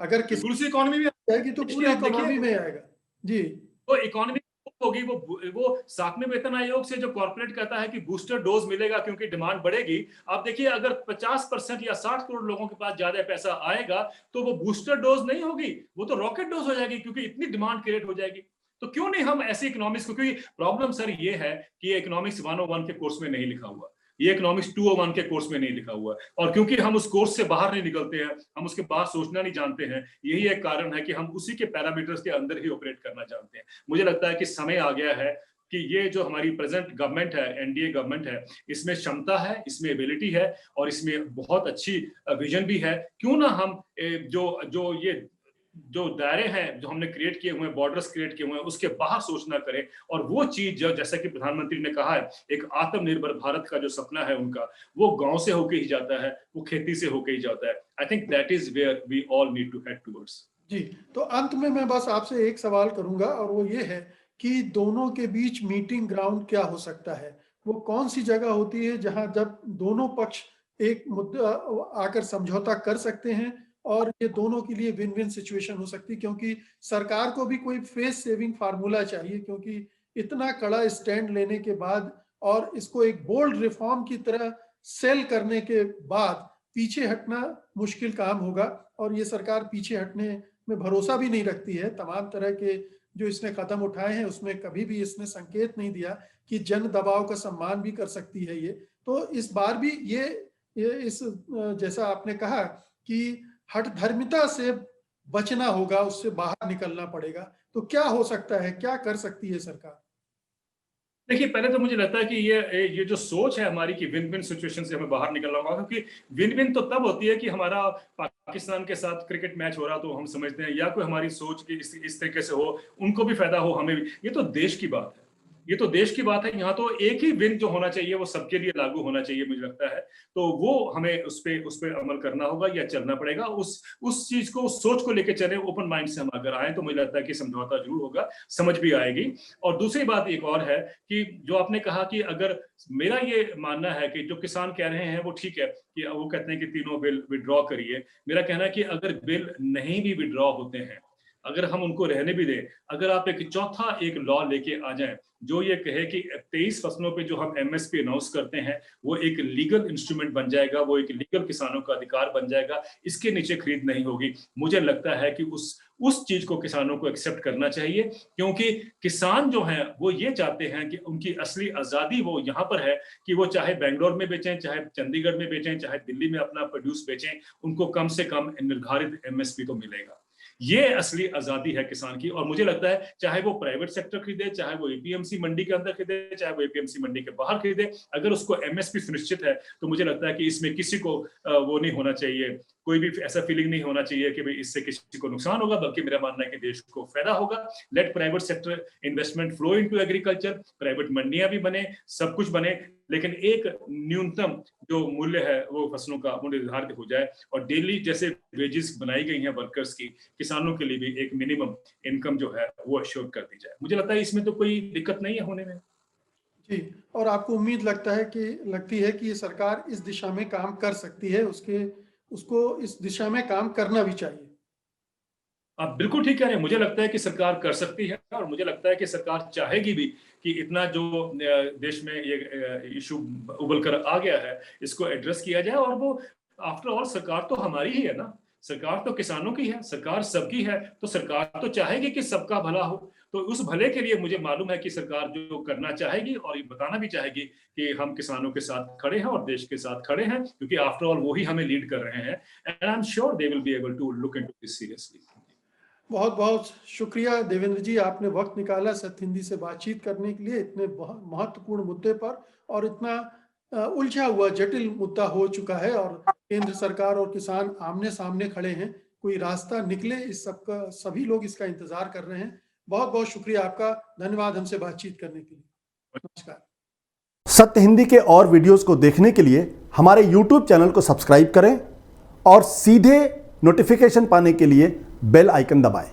अगर दूसरी इकोनॉमी में जाएगी तो पूरी इकोनॉमी में आएगा। जी, तो इकोनॉमी होगी वो 7वें वेतन आयोग से जो कॉर्पोरेट कहता है कि बूस्टर डोज मिलेगा क्योंकि डिमांड बढ़ेगी। आप देखिए अगर 50% या 60 करोड़ लोगों के पास ज्यादा पैसा आएगा तो वो बूस्टर डोज नहीं होगी, वो तो रॉकेट डोज हो जाएगी क्योंकि इतनी डिमांड क्रिएट हो जाएगी। तो क्यों नहीं हम ऐसे इकोनॉमिक्स को, क्योंकि प्रॉब्लम सर ये है कि ये इकोनॉमिक्स 101 के कोर्स में नहीं लिखा हुआ, ये इकोनॉमिक्स 201 के कोर्स में नहीं लिखा हुआ है, और क्योंकि हम उस कोर्स से बाहर नहीं निकलते हैं, हम उसके बाद सोचना नहीं जानते हैं, यही एक कारण है कि हम उसी के पैरामीटर्स के अंदर ही ऑपरेट करना जानते हैं। मुझे लगता है कि समय आ गया है कि ये जो हमारी प्रेजेंट गवर्नमेंट है, एनडीए गवर्नमेंट है, इसमें क्षमता है, इसमें एबिलिटी है और इसमें बहुत अच्छी विजन भी है। क्यों ना हम जो दायरे हैं जो हमने क्रिएट किए हुए हैं, बॉर्डर्स क्रिएट किए हुए हैं, उसके बाहर सोचना करें। और वो चीज जो जैसा कि प्रधानमंत्री ने कहा है, एक आत्मनिर्भर भारत का जो सपना है उनका, वो गांव से होके ही जाता है, वो खेती से होके ही जाता है। I think that is where we all need to head towards. जी। तो अंत में मैं बस आपसे एक सवाल करूंगा और वो ये है कि दोनों के बीच मीटिंग ग्राउंड क्या हो सकता है? वो कौन सी जगह होती है जहां जब दोनों पक्ष एक मुद्दा आकर समझौता कर सकते हैं और ये दोनों के लिए विन विन सिचुएशन हो सकती है? क्योंकि सरकार को भी कोई फेस सेविंग फार्मूला चाहिए, क्योंकि इतना कड़ा स्टैंड लेने के बाद और इसको एक बोल्ड रिफॉर्म की तरह सेल करने के बाद पीछे हटना मुश्किल काम होगा। और ये सरकार पीछे हटने में भरोसा भी नहीं रखती है। तमाम तरह के जो इसने कदम उठाए हैं उसमें कभी भी इसने संकेत नहीं दिया कि जन दबाव का सम्मान भी कर सकती है ये। तो इस बार भी ये इस जैसा आपने कहा कि हठधर्मिता से बचना होगा, उससे बाहर निकलना पड़ेगा। तो क्या हो सकता है, क्या कर सकती है सरकार? देखिए पहले तो मुझे लगता है कि ये जो सोच है हमारी कि विन विन सिचुएशन से हमें बाहर निकलना होगा, क्योंकि विन विन तो तब होती है कि हमारा पाकिस्तान के साथ क्रिकेट मैच हो रहा तो हम समझते हैं, या कोई हमारी सोच की इस तरीके से हो, उनको भी फायदा हो, हमें भी। ये तो देश की बात है, ये तो देश की बात है। यहाँ तो एक ही विन जो होना चाहिए वो सबके लिए लागू होना चाहिए मुझे लगता है। तो वो हमें उस पे अमल करना होगा या चलना पड़ेगा। उस चीज को, उस सोच को लेके चले, ओपन माइंड से हम अगर आए तो मुझे लगता है कि समझौता जरूर होगा, समझ भी आएगी। और दूसरी बात एक और है कि जो आपने कहा कि अगर, मेरा ये मानना है कि जो किसान कह रहे हैं वो ठीक है कि वो कहते हैं कि तीनों बिल विड्रॉ करिए। मेरा कहना है कि अगर बिल नहीं भी विड्रॉ होते हैं, अगर हम उनको रहने भी दें, अगर आप एक चौथा एक लॉ लेके आ जाएं जो ये कहे कि 23 फसलों पे जो हम एमएसपी अनाउंस करते हैं वो एक लीगल इंस्ट्रूमेंट बन जाएगा, वो एक लीगल किसानों का अधिकार बन जाएगा, इसके नीचे खरीद नहीं होगी। मुझे लगता है कि उस चीज को किसानों को एक्सेप्ट करना चाहिए, क्योंकि किसान जो हैं वो ये चाहते हैं कि उनकी असली आजादी वो यहाँ पर है कि वो चाहे बेंगलोर में बेचें, चाहे चंडीगढ़ में बेचें, चाहे दिल्ली में अपना प्रोड्यूस बेचें, उनको कम से कम निर्धारित एमएसपी तो मिलेगा। ये असली आजादी है किसान की। और मुझे लगता है चाहे वो प्राइवेट सेक्टर खरीदे, चाहे वो एपीएमसी मंडी के अंदर खरीदे, चाहे वो एपीएमसी मंडी के बाहर खरीदे, अगर उसको एमएसपी सुनिश्चित है तो मुझे लगता है कि इसमें किसी को वो नहीं होना चाहिए, कोई भी ऐसा फीलिंग नहीं होना चाहिए कि भाई इससे किसी को नुकसान होगा, बल्कि मेरा मानना है कि देश को फायदा होगा। Let private sector investment flow into agriculture, private मंडियां भी बने, सब कुछ बने, लेकिन एक न्यूनतम जो मूल्य है वो फसलों का वो निर्धारित हो जाए, और डेली जैसे वेजेस बनाई गई हैं वर्कर्स की, किसानों के लिए भी एक मिनिमम इनकम जो है वो अश्योर कर दी जाए। मुझे लगता है इसमें तो कोई दिक्कत नहीं है होने में। जी, और आपको उम्मीद लगती है कि ये सरकार इस दिशा में काम कर सकती है, उसको इस दिशा में काम करना भी चाहिए। आप बिल्कुल ठीक कह रहे हैं। मुझे लगता है कि सरकार कर सकती है, और मुझे लगता है कि सरकार चाहेगी भी कि इतना जो देश में ये इशू उबल कर आ गया है इसको एड्रेस किया जाए। और वो आफ्टर ऑल सरकार तो हमारी ही है ना, सरकार तो किसानों की है, सरकार सबकी है, तो सरकार तो चाहेगी कि सबका भला हो। तो उस भले के लिए मुझे मालूम है कि सरकार जो करना चाहेगी और ये बताना भी चाहेगी कि हम किसानों के साथ खड़े हैं और देश के साथ खड़े हैं, क्योंकि आफ्टर ऑल वो ही हमें लीड कर रहे हैं। And I am sure they will be able to look into this seriously. बहुत बहुत शुक्रिया देवेंद्र जी, आपने वक्त निकाला सत्य हिंदी से बातचीत करने के लिए इतने महत्वपूर्ण मुद्दे पर। और इतना उलझा हुआ जटिल मुद्दा हो चुका है और केंद्र सरकार और किसान आमने सामने खड़े हैं, कोई रास्ता निकले इस सबका, सभी लोग इसका इंतजार कर रहे हैं। बहुत बहुत शुक्रिया आपका, धन्यवाद हमसे बातचीत करने के लिए। नमस्कार। सत्य हिंदी के और वीडियोस को देखने के लिए हमारे YouTube चैनल को सब्सक्राइब करें और सीधे नोटिफिकेशन पाने के लिए बेल आइकन दबाएं।